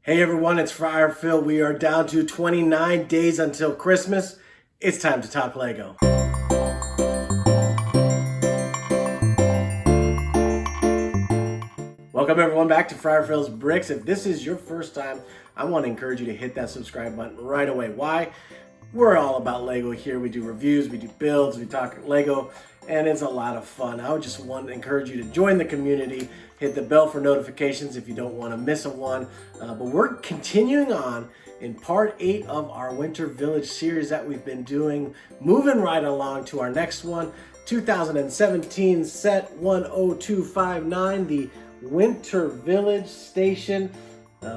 Hey everyone, it's Friar Phil. We are down to 29 days until Christmas. It's time to talk Lego. Welcome everyone back to Friar Phil's Bricks. If this is your first time, I want to encourage you to hit that subscribe button right away. Why? We're all about Lego here. We do reviews, we do builds, we talk Lego, and it's a lot of fun. I would just want to encourage you to join the community, hit the bell for notifications if you don't want to miss a one. But we're continuing on in part 8 of our Winter Village series that we've been doing, moving right along to our next one, 2017 set 10259, the Winter Village Station.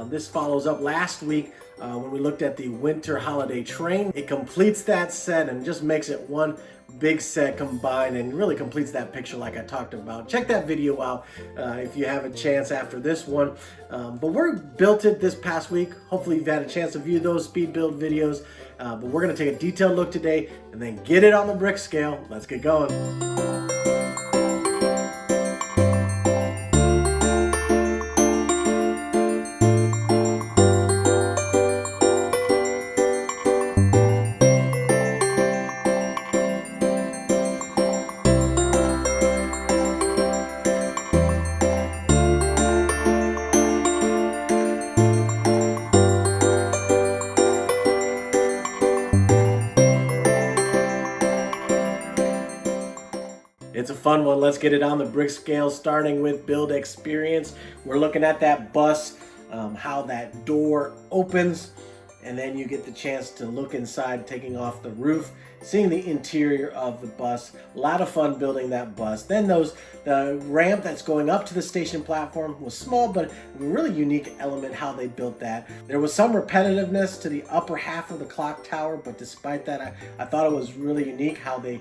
This follows up last week when we looked at the Winter Holiday Train. It completes that set and just makes it one big set combined and really completes that picture like I talked about. Check that video out if you have a chance after this one. But we're built it this past week. Hopefully you've had a chance to view those speed build videos. But we're going to take a detailed look today and then get it on the brick scale. Let's get going. It's a fun one. Let's get it on the brick scale, starting with build experience. We're looking at that bus, how that door opens, and then you get the chance to look inside, taking off the roof, seeing the interior of the bus. A lot of fun building that bus. Then the ramp that's going up to the station platform was small, but a really unique element how they built that. There was some repetitiveness to the upper half of the clock tower, but despite that, I thought it was really unique how they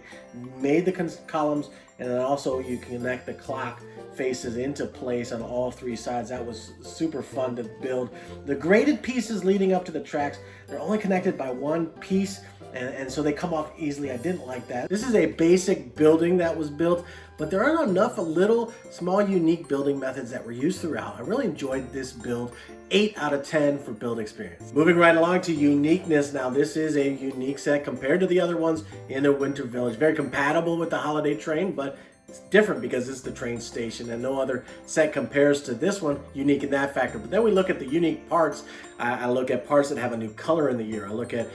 made the columns, and then also you connect the clock faces into place on all three sides. That was super fun to build. The graded pieces leading up to the tracks, they're only connected by one piece, and so they come off easily. I didn't like that. This is a basic building that was built, but there are enough little small unique building methods that were used throughout. I really enjoyed this build. 8 out of 10 for build experience. Moving right along to uniqueness. Now this is a unique set compared to the other ones in the Winter Village. Very compatible with the holiday train, but it's different because it's the train station and no other set compares to this one, unique in that factor. But then we look at the unique parts. I look at parts that have a new color in the year. I look at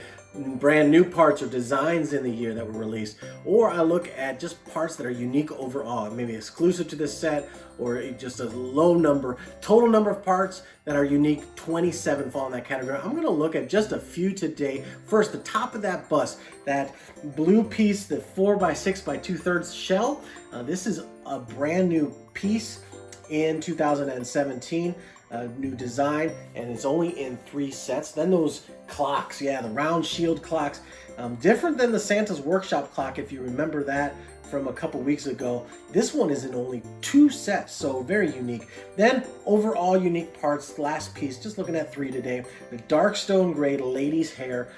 brand new parts or designs in the year that were released, or I look at just parts that are unique overall, maybe exclusive to this set, or just a low number, total number of parts that are unique. 27 fall in that category. I'm going to look at just a few today. First, the top of that bus, that blue piece, the 4x6 by 2/3 shell. This is a brand new piece in 2017. New design, and it's only in 3 sets. Then those clocks, yeah, the round shield clocks, different than the Santa's Workshop clock, if you remember that from a couple weeks ago. This one is in only 2 sets, so very unique. Then overall unique parts, last piece, just looking at 3 today, the dark stone gray ladies hair.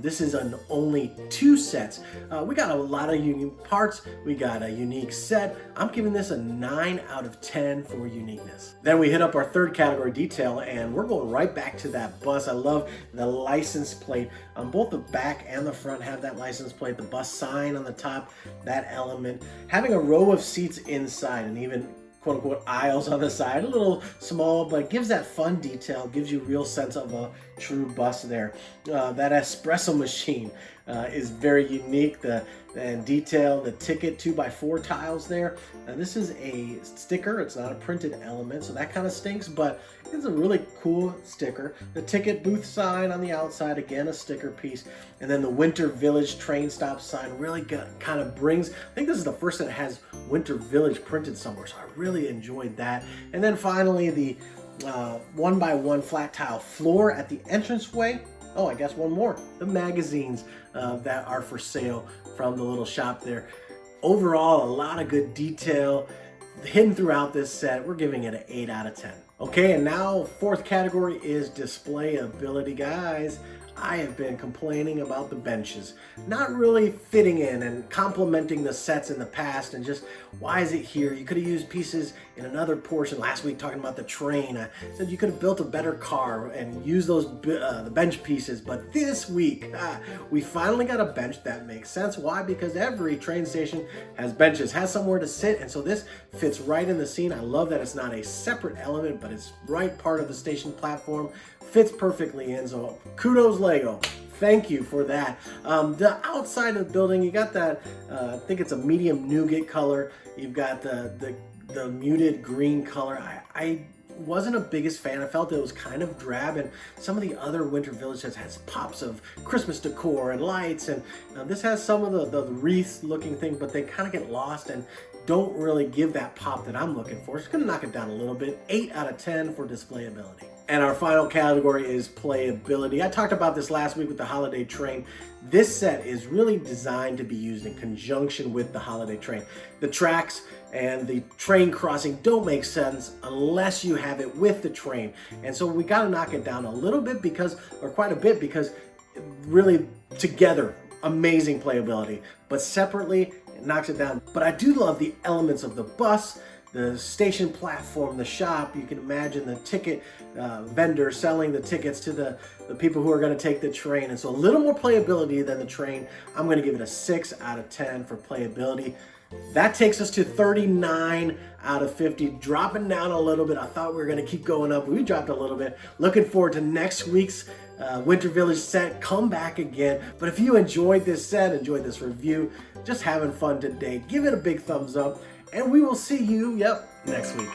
This is on only 2 sets. We got a lot of unique parts. We got a unique set. I'm giving this a 9 out of 10 for uniqueness. Then we hit up our third category, detail, and we're going right back to that bus. I love the license plate. On both the back and the front have that license plate, the bus sign on the top, that element. Having a row of seats inside and even quote-unquote aisles on the side, a little small, but gives that fun detail, gives you real sense of a true bus there. That espresso machine is very unique. And detail, the ticket 2x4 tiles there. Now this is a sticker, it's not a printed element, so that kind of stinks, but it's a really cool sticker. The ticket booth sign on the outside, again a sticker piece, and then the Winter Village train stop sign really kind of brings, I think this is the first that has Winter Village printed somewhere, so I really enjoyed that. And then finally the 1x1 flat tile floor at the entranceway. Oh, I guess one more. The magazines that are for sale from the little shop there. Overall, a lot of good detail hidden throughout this set. We're giving it an 8 out of 10. Okay, and now fourth category is displayability. Guys, I have been complaining about the benches not really fitting in and complementing the sets in the past, and just why is it here? You could have used pieces in another portion. Last week talking about the train, I said you could have built a better car and used those the bench pieces, but this week we finally got a bench that makes sense. Why? Because every train station has benches, has somewhere to sit, and so this fits right in the scene. I love that it's not a separate element, but it's right part of the station platform, fits perfectly in, so kudos Lego. Thank you for that. The outside of the building, you got that, I think it's a medium nougat color. You've got the muted green color. I wasn't a biggest fan. I felt it was kind of drab, and some of the other Winter Village sets has pops of Christmas decor and lights, and this has some of the wreath looking thing, but they kind of get lost and don't really give that pop that I'm looking for. It's gonna knock it down a little bit. 8 out of 10 for displayability. And our final category is playability. I talked about this last week with the holiday train. This set is really designed to be used in conjunction with the holiday train. The tracks and the train crossing don't make sense unless you have it with the train. And so we gotta knock it down a little bit or quite a bit, because really together, amazing playability, but separately, it knocks it down. But I do love the elements of the bus, the station platform, the shop. You can imagine the ticket vendor selling the tickets to the people who are going to take the train. And so a little more playability than the train. I'm going to give it a 6 out of 10 for playability. That takes us to 39 out of 50, dropping down a little bit. I thought we were going to keep going up. We dropped a little bit. Looking forward to next week's Winter Village set. Come back again. But if you enjoyed this set, enjoyed this review, just having fun today, give it a big thumbs up. And we will see you, next week.